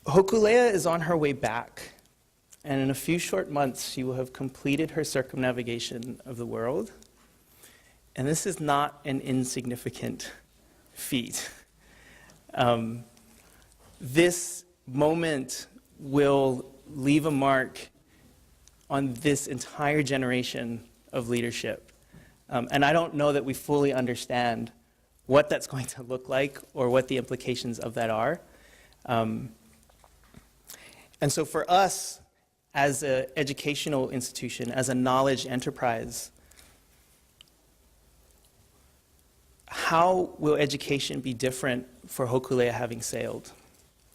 Hokulea is on her way back, and in a few short months, she will have completed her circumnavigation of the world. And this is not an insignificant feat. This moment will leave a mark on this entire generation of leadership. And I don't know that we fully understand what that's going to look like or what the implications of that are. And so for us, as an educational institution, as a knowledge enterprise, how will education be different for Hokulea having sailed?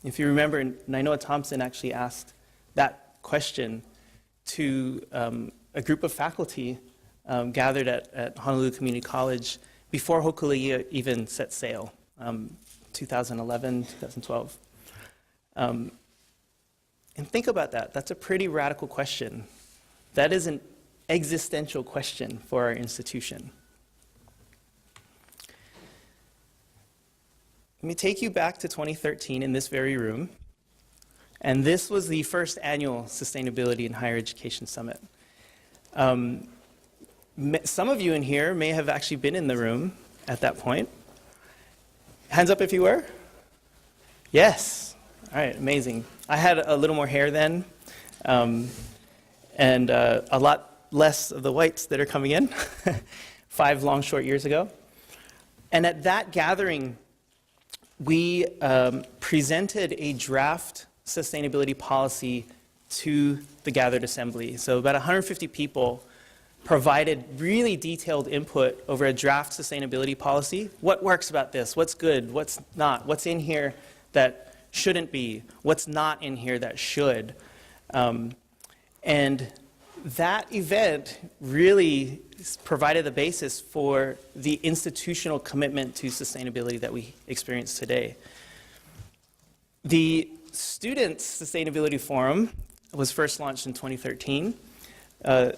If you remember, Nainoa Thompson actually asked that question to a group of faculty gathered at Honolulu Community College before Hokulea even set sail, 2011, 2012. And think about that. That's a pretty radical question. That is an existential question for our institution. Let me take you back to 2013 in this very room. And this was the first annual Sustainability in Higher Education Summit. Some of you in here may have actually been in the room at that point. Hands up if you were. Yes. All right, amazing. I had a little more hair then, and a lot less of the whites that are coming in 5 long, short years ago. And at that gathering, we presented a draft sustainability policy to the gathered assembly. So about 150 people provided really detailed input over a draft sustainability policy. What works about this? What's good? What's not? What's in here that shouldn't be? What's not in here that should? And that event really provided the basis for the institutional commitment to sustainability that we experience today. The Students' Sustainability Forum was first launched in 2013. I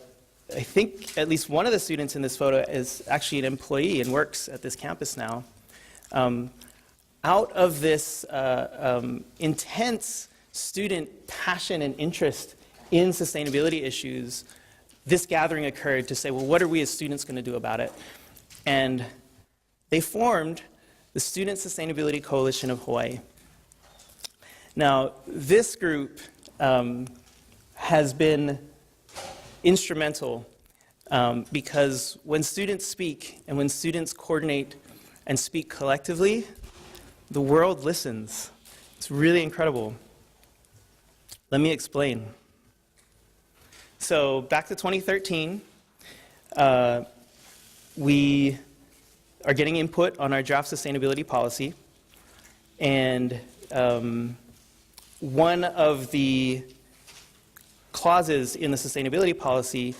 think at least one of the students in this photo is actually an employee and works at this campus now. Out of this intense student passion and interest in sustainability issues, this gathering occurred to say, well, what are we as students going to do about it? And they formed the Student Sustainability Coalition of Hawaii. Now, this group has been instrumental because when students speak and when students coordinate and speak collectively, the world listens. It's really incredible. Let me explain. So back to 2013, we are getting input on our draft sustainability policy, and one of the clauses in the sustainability policy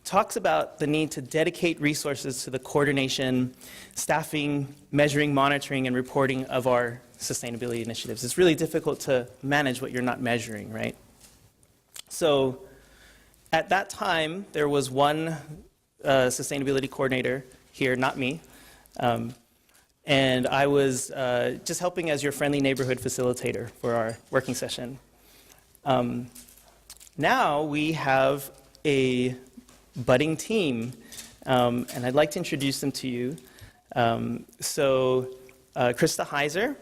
talks about the need to dedicate resources to the coordination, staffing, measuring, monitoring, and reporting of our sustainability initiatives. It's really difficult to manage what you're not measuring, right? So at that time, there was one sustainability coordinator here, not me, and I was just helping as your friendly neighborhood facilitator for our working session. Now we have a budding team, and I'd like to introduce them to you. So Krista Heiser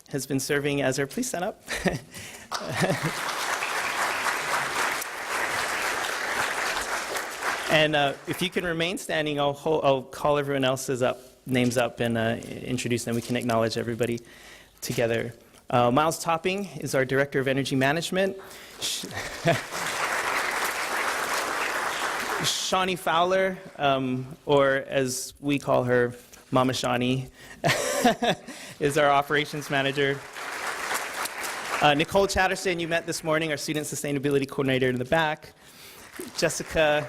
has been serving as our, please stand up. And if you can remain standing, I'll call everyone else's names up and introduce them. We can acknowledge everybody together. Miles Topping is our Director of Energy Management. Shawnee Fowler, or as we call her, Mama Shawnee, is our Operations Manager. Nicole Chatterson, you met this morning, our Student Sustainability Coordinator in the back. Jessica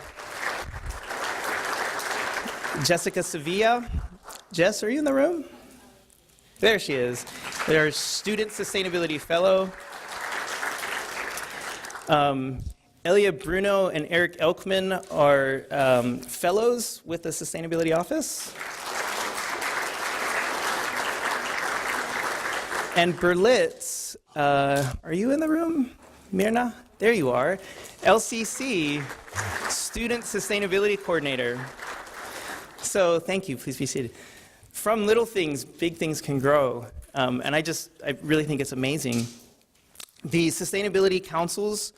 Sevilla. Jess, are you in the room? There she is. They're Student Sustainability Fellow. Elia Bruno and Eric Elkman are fellows with the Sustainability Office. And Berlitz, are you in the room, Mirna? There you are. LCC, Student Sustainability Coordinator. So thank you, please be seated. From little things, big things can grow. And I really think it's amazing. The sustainability councils,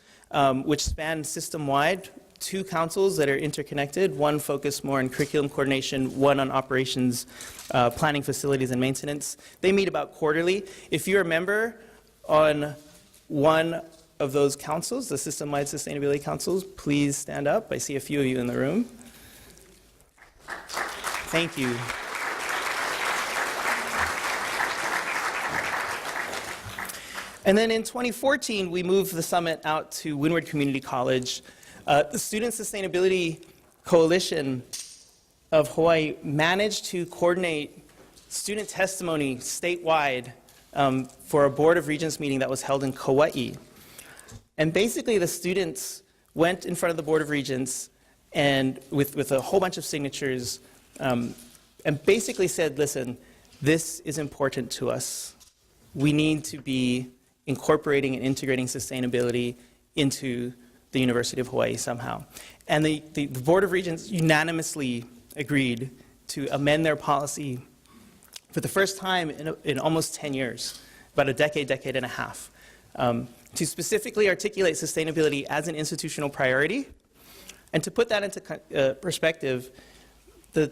which span system-wide, 2 councils that are interconnected, one focused more on curriculum coordination, one on operations, planning, facilities, and maintenance. They meet about quarterly. If you're a member on one of those councils, the system-wide sustainability councils, please stand up. I see a few of you in the room. Thank you. And then in 2014, we moved the summit out to Windward Community College. The Student Sustainability Coalition of Hawaii managed to coordinate student testimony statewide for a Board of Regents meeting that was held in Kauai. And basically, the students went in front of the Board of Regents and with a whole bunch of signatures and basically said, listen, this is important to us. We need to be incorporating and integrating sustainability into the University of Hawaii somehow. And the Board of Regents unanimously agreed to amend their policy for the first time in almost 10 years, about a decade and a half, to specifically articulate sustainability as an institutional priority. And to put that into perspective, the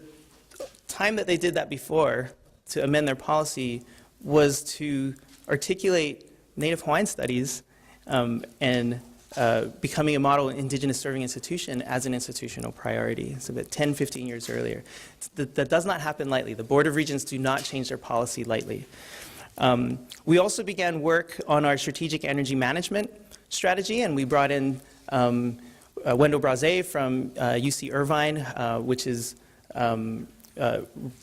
time that they did that before to amend their policy was to articulate Native Hawaiian studies and becoming a model indigenous serving institution as an institutional priority. It's about 10, 15 years earlier. That does not happen lightly. The Board of Regents do not change their policy lightly. We also began work on our strategic energy management strategy, and we brought in Wendell Braze from UC Irvine, which is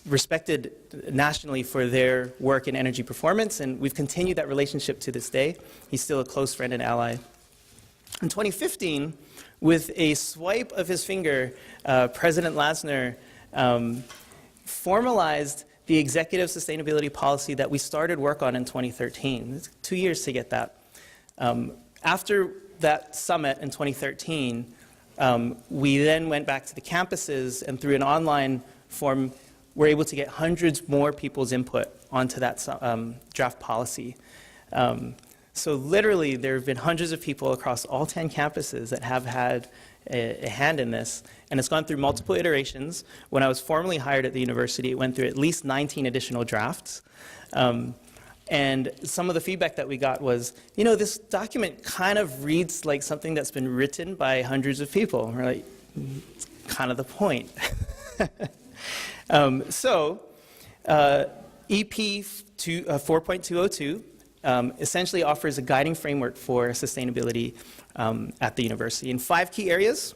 respected nationally for their work in energy performance, and we've continued that relationship to this day. He's still a close friend and ally. In 2015, with a swipe of his finger, President Lasner formalized the executive sustainability policy that we started work on in 2013. It's 2 years to get that. After that summit in 2013, we then went back to the campuses and through an online form, we're able to get hundreds more people's input onto that draft policy. So literally, there have been hundreds of people across all 10 campuses that have had a hand in this, and it's gone through multiple iterations. When I was formally hired at the university, it went through at least 19 additional drafts. And some of the feedback that we got was, you know, this document kind of reads like something that's been written by hundreds of people. We're like, it's kind of the point. EP 4.202 essentially offers a guiding framework for sustainability at the university in 5 key areas.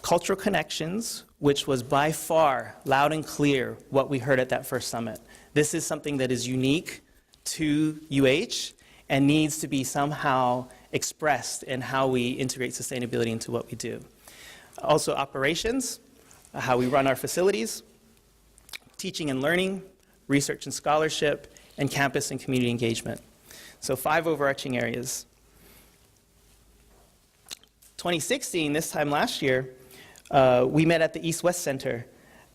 Cultural connections, which was by far loud and clear what we heard at that first summit. This is something that is unique to UH and needs to be somehow expressed in how we integrate sustainability into what we do. Also operations, how we run our facilities, teaching and learning, research and scholarship, and campus and community engagement. So 5 overarching areas. 2016, this time last year, we met at the East-West Center,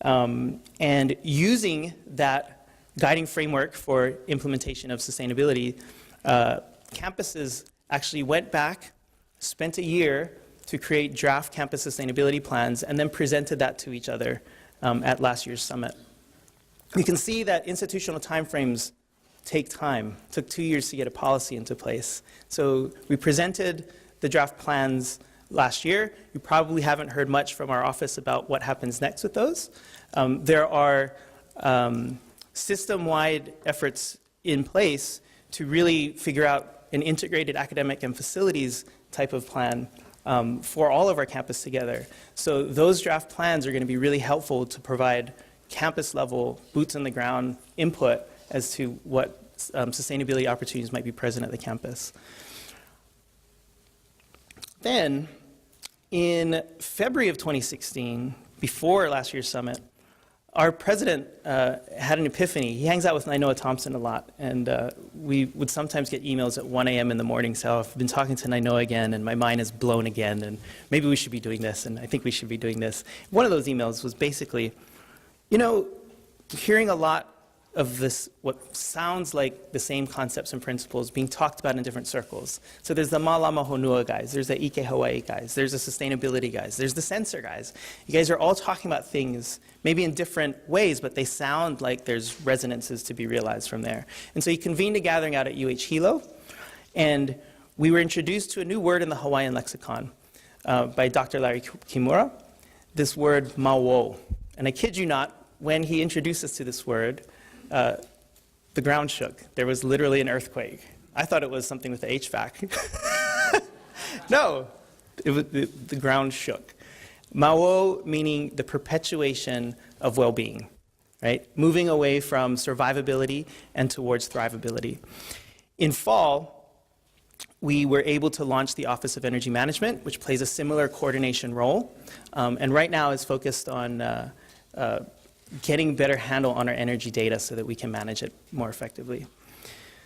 and using that guiding framework for implementation of sustainability, campuses actually went back, spent a year to create draft campus sustainability plans, and then presented that to each other at last year's summit. You can see that institutional timeframes take time. It took 2 years to get a policy into place. So we presented the draft plans last year. You probably haven't heard much from our office about what happens next with those. There are system-wide efforts in place to really figure out an integrated academic and facilities type of plan for all of our campus together. So those draft plans are going to be really helpful to provide campus-level, boots-on-the-ground input as to what sustainability opportunities might be present at the campus. Then, in February of 2016, before last year's summit, our president had an epiphany. He hangs out with Nainoa Thompson a lot, and we would sometimes get emails at 1 a.m. in the morning, so I've been talking to Nainoa again, and my mind is blown again, and maybe we should be doing this, and I think we should be doing this. One of those emails was basically, you know, hearing a lot of this, what sounds like the same concepts and principles being talked about in different circles. So there's the Malama Honua guys, there's the Ike Hawaii guys, there's the sustainability guys, there's the sensor guys. You guys are all talking about things maybe in different ways, but they sound like there's resonances to be realized from there. And so he convened a gathering out at Hilo, and we were introduced to a new word in the Hawaiian lexicon by Dr. Larry Kimura, this word mawo. And I kid you not, when he introduced us to this word, the ground shook. There was literally an earthquake. I thought it was something with the HVAC. No, the ground shook. Mawo meaning the perpetuation of well-being, right? Moving away from survivability and towards thrivability. In fall, we were able to launch the Office of Energy Management, which plays a similar coordination role, and right now is focused on getting better handle on our energy data so that we can manage it more effectively.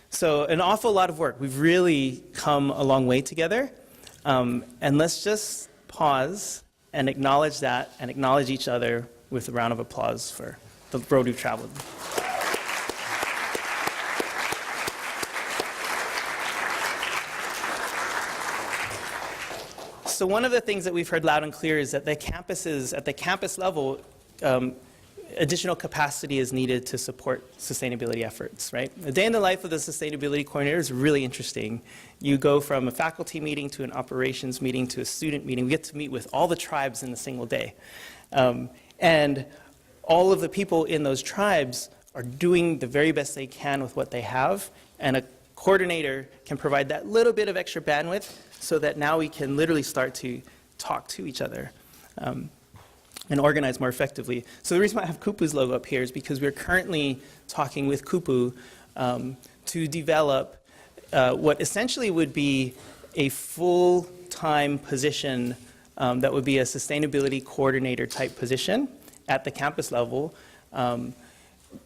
So an awful lot of work. We've really come a long way together. And let's just pause and acknowledge that and acknowledge each other with a round of applause for the road we've traveled. So one of the things that we've heard loud and clear is that the campuses, at the campus level, additional capacity is needed to support sustainability efforts, right? A day in the life of the sustainability coordinator is really interesting. You go from a faculty meeting to an operations meeting to a student meeting. We get to meet with all the tribes in a single day. And all of the people in those tribes are doing the very best they can with what they have, and a coordinator can provide that little bit of extra bandwidth so that now we can literally start to talk to each other. And organize more effectively. So the reason why I have Kupu's logo up here is because we're currently talking with Kupu to develop what essentially would be a full-time position that would be a sustainability coordinator type position at the campus level,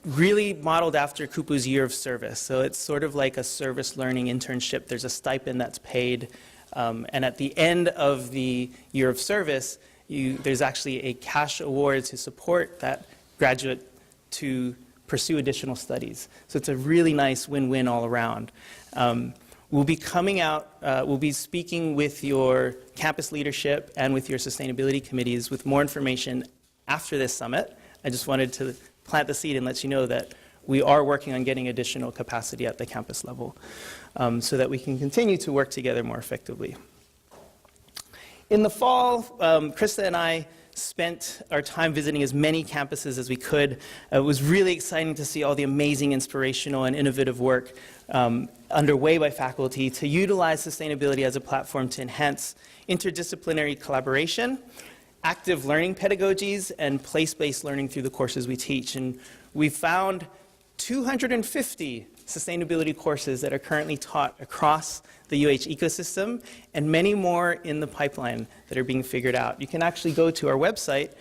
really modeled after Kupu's year of service. So it's sort of like a service learning internship. There's a stipend that's paid, and at the end of the year of service, there's actually a cash award to support that graduate to pursue additional studies. So it's a really nice win-win all around. We'll be coming out, we'll be speaking with your campus leadership and with your sustainability committees with more information after this summit. I just wanted to plant the seed and let you know that we are working on getting additional capacity at the campus level so that we can continue to work together more effectively. In the fall, Krista and I spent our time visiting as many campuses as we could. It was really exciting to see all the amazing, inspirational, and innovative work underway by faculty to utilize sustainability as a platform to enhance interdisciplinary collaboration, active learning pedagogies, and place-based learning through the courses we teach. And we found 250 sustainability courses that are currently taught across the UH ecosystem, and many more in the pipeline that are being figured out. You can actually go to our website.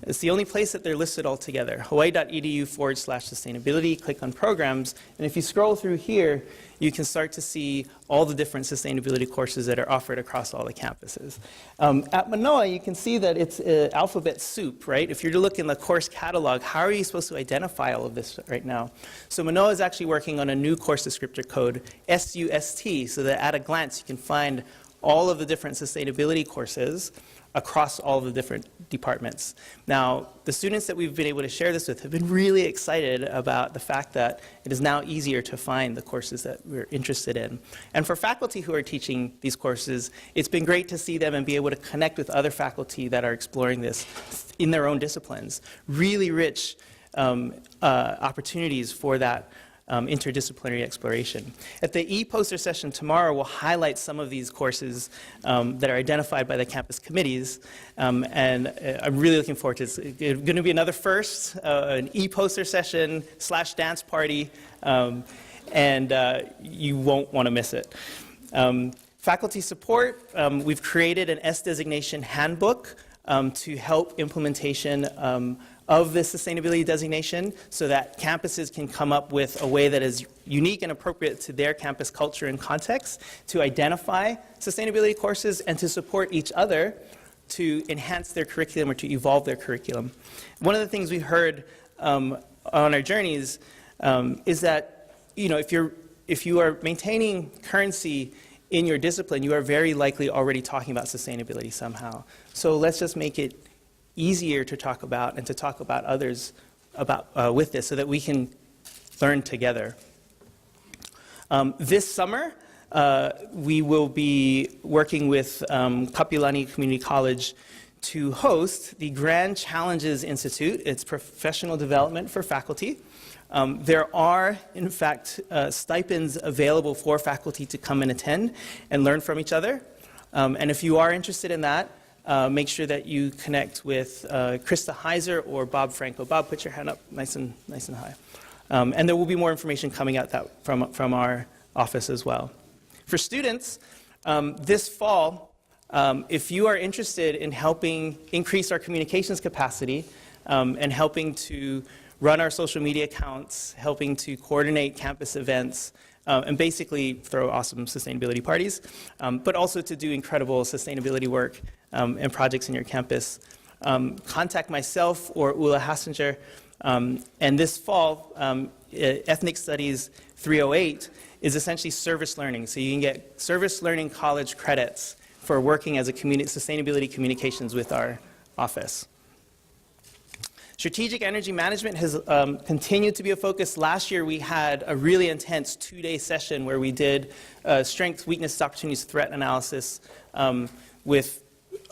It's the only place that they're listed all together, hawaii.edu/sustainability, click on programs, and if you scroll through here, you can start to see all the different sustainability courses that are offered across all the campuses. At Manoa, you can see that it's alphabet soup, right? If you're to look in the course catalog, how are you supposed to identify all of this right now? So Manoa is actually working on a new course descriptor code, SUST, so that at a glance you can find all of the different sustainability courses across all of the different departments. Now, the students that we've been able to share this with have been really excited about the fact that it is now easier to find the courses that we're interested in. And for faculty who are teaching these courses, it's been great to see them and be able to connect with other faculty that are exploring this in their own disciplines. Really rich opportunities for that interdisciplinary exploration. At the e-poster session tomorrow, we'll highlight some of these courses that are identified by the campus committees, and I'm really looking forward to this. It's going to be another first, an e-poster session / dance party, and you won't want to miss it. Faculty support, we've created an S designation handbook to help implementation of this sustainability designation so that campuses can come up with a way that is unique and appropriate to their campus culture and context to identify sustainability courses and to support each other to enhance their curriculum or to evolve their curriculum. One of the things we heard on our journeys is that, you know, if you are maintaining currency in your discipline, you are very likely already talking about sustainability somehow. So let's just make it easier to talk about and to talk about others about with this so that we can learn together. This summer, we will be working with Kapilani Community College to host the Grand Challenges Institute. It's professional development for faculty. There are, in fact, stipends available for faculty to come and attend and learn from each other. And if you are interested in that, make sure that you connect with Krista Heiser or Bob Franco. Bob, put your hand up nice and high. And there will be more information coming out from our office as well. For students, this fall, if you are interested in helping increase our communications capacity and helping to run our social media accounts, helping to coordinate campus events, and basically throw awesome sustainability parties, but also to do incredible sustainability work and projects in your campus, contact myself or Ula Hassinger. And this fall, Ethnic Studies 308 is essentially service learning. So you can get service learning college credits for working as a sustainability communications with our office. Strategic energy management has continued to be a focus. Last year we had a really intense 2-day session where we did strengths, weaknesses, opportunities, threat analysis with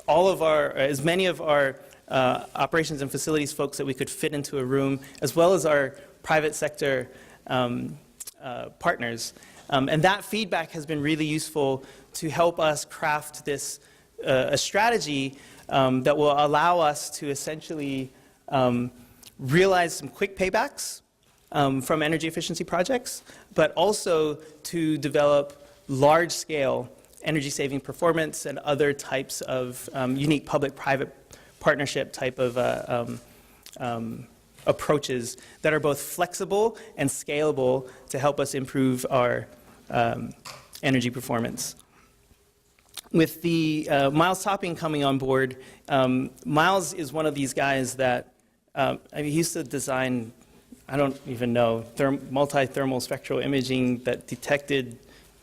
all of as many of our operations and facilities folks that we could fit into a room, as well as our private sector partners. And that feedback has been really useful to help us craft this a strategy that will allow us to essentially realize some quick paybacks from energy efficiency projects, but also to develop large-scale energy-saving performance and other types of unique public-private partnership type of approaches that are both flexible and scalable to help us improve our energy performance. With the Miles Topping coming on board, Miles is one of these guys that he used to design, I don't even know, multi-thermal spectral imaging that detected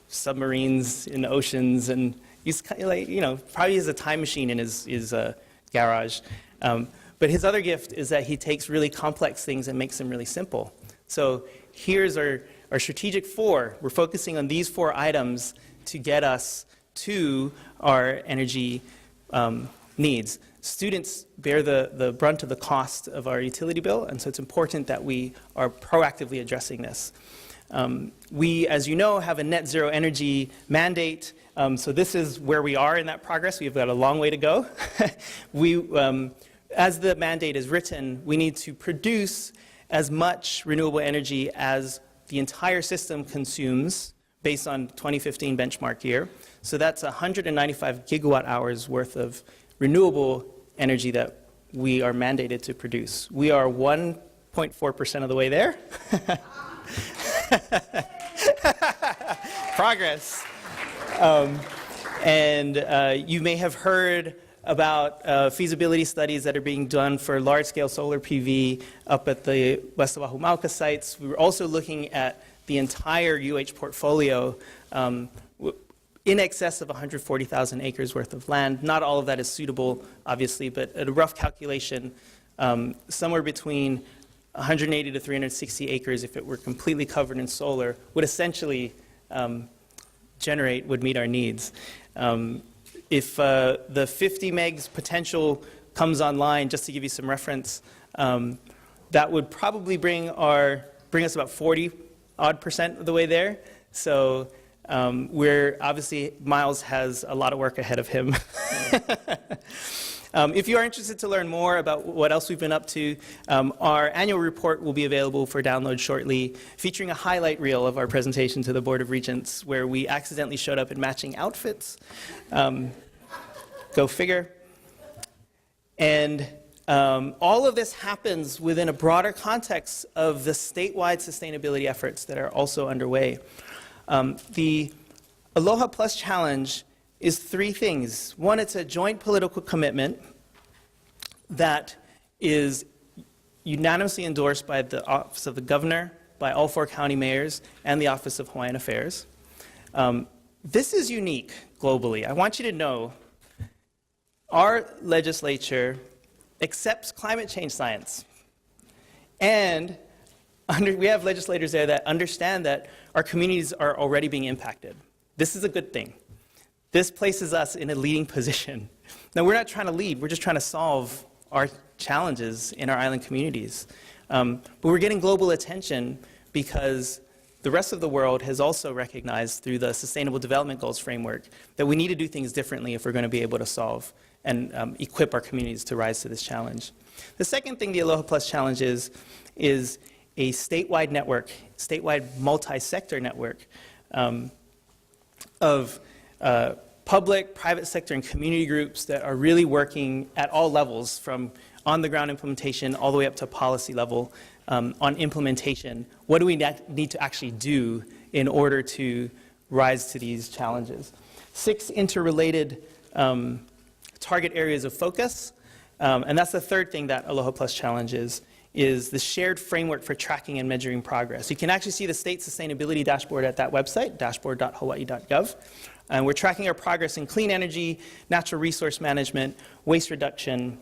submarines in oceans, and he's kind of like, you know, probably has a time machine in his garage. But his other gift is that he takes really complex things and makes them really simple. So here's our strategic 4. We're focusing on these 4 items to get us to our energy needs. Students bear the brunt of the cost of our utility bill, and so it's important that we are proactively addressing this. We, as you know, have a net zero energy mandate, so this is where we are in that progress. We've got a long way to go. As the mandate is written, we need to produce as much renewable energy as the entire system consumes based on 2015 benchmark year. So that's 195 gigawatt hours worth of renewable energy that we are mandated to produce. We are 1.4% of the way there. Progress. You may have heard about feasibility studies that are being done for large-scale solar PV up at the West Oahu Mauka sites. We were also looking at the entire UH portfolio in excess of 140,000 acres worth of land. Not all of that is suitable, obviously, but at a rough calculation, somewhere between 180 to 360 acres, if it were completely covered in solar, would essentially would meet our needs. If the 50 megs potential comes online, just to give you some reference, that would probably bring us about 40% of the way there. So we're obviously, Miles has a lot of work ahead of him. If you are interested to learn more about what else we've been up to, our annual report will be available for download shortly, featuring a highlight reel of our presentation to the Board of Regents, where we accidentally showed up in matching outfits. Go figure. And All of this happens within a broader context of the statewide sustainability efforts that are also underway. The Aloha Plus Challenge is three things. One, it's a joint political commitment that is unanimously endorsed by the Office of the Governor, by all 4 county mayors, and the Office of Hawaiian Affairs. This is unique globally. I want you to know our legislature accepts climate change science. And we have legislators there that understand that our communities are already being impacted. This is a good thing. This places us in a leading position. Now, we're not trying to lead, we're just trying to solve our challenges in our island communities. But we're getting global attention because the rest of the world has also recognized through the Sustainable Development Goals framework that we need to do things differently if we're going to be able to solve and equip our communities to rise to this challenge. The second thing the Aloha Plus Challenge is a statewide network, statewide multi-sector network of public, private sector, and community groups that are really working at all levels, from on-the-ground implementation all the way up to policy level on implementation. What do we need to actually do in order to rise to these challenges? 6 interrelated target areas of focus, and that's the third thing that Aloha Plus Challenge is the shared framework for tracking and measuring progress. You can actually see the state sustainability dashboard at that website, dashboard.hawaii.gov. And we're tracking our progress in clean energy, natural resource management, waste reduction,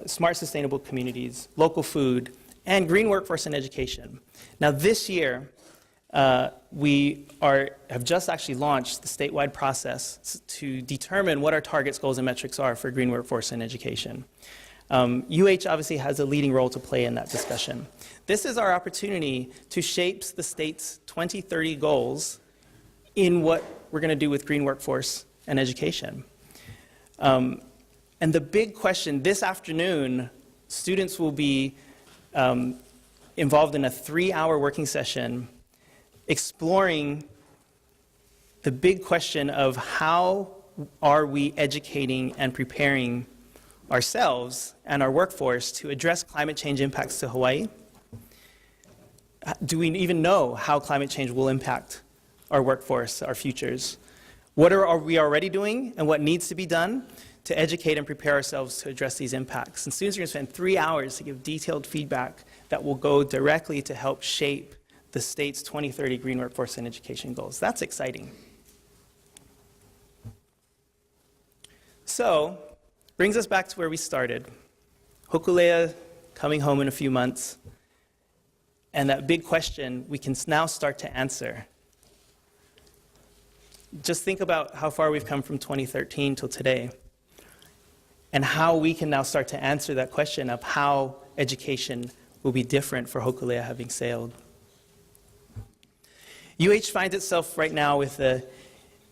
smart sustainable communities, local food, and green workforce and education. Now this year, we have just actually launched the statewide process to determine what our targets, goals, and metrics are for green workforce and education. obviously has a leading role to play in that discussion. This is our opportunity to shape the state's 2030 goals in what we're going to do with green workforce and education. And the big question this afternoon, students will be involved in a 3-hour working session exploring the big question of how are we educating and preparing ourselves and our workforce to address climate change impacts to Hawaii? Do we even know how climate change will impact our workforce, our futures? What are we already doing and what needs to be done to educate and prepare ourselves to address these impacts? And students are going to spend 3 hours to give detailed feedback that will go directly to help shape the state's 2030 green workforce and education goals. That's exciting. So, brings us back to where we started. Hokulea coming home in a few months, and that big question we can now start to answer. Just think about how far we've come from 2013 till today, and how we can now start to answer that question of how education will be different for Hokulea having sailed. finds itself right now with a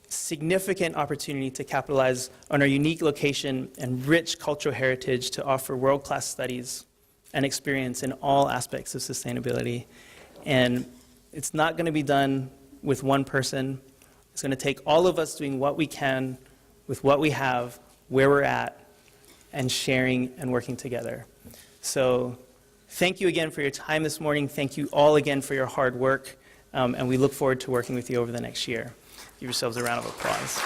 significant opportunity to capitalize on our unique location and rich cultural heritage to offer world-class studies and experience in all aspects of sustainability. And it's not going to be done with one person. It's going to take all of us doing what we can with what we have, where we're at, and sharing and working together. So thank you again for your time this morning. Thank you all again for your hard work. And we look forward to working with you over the next year. Give yourselves a round of applause.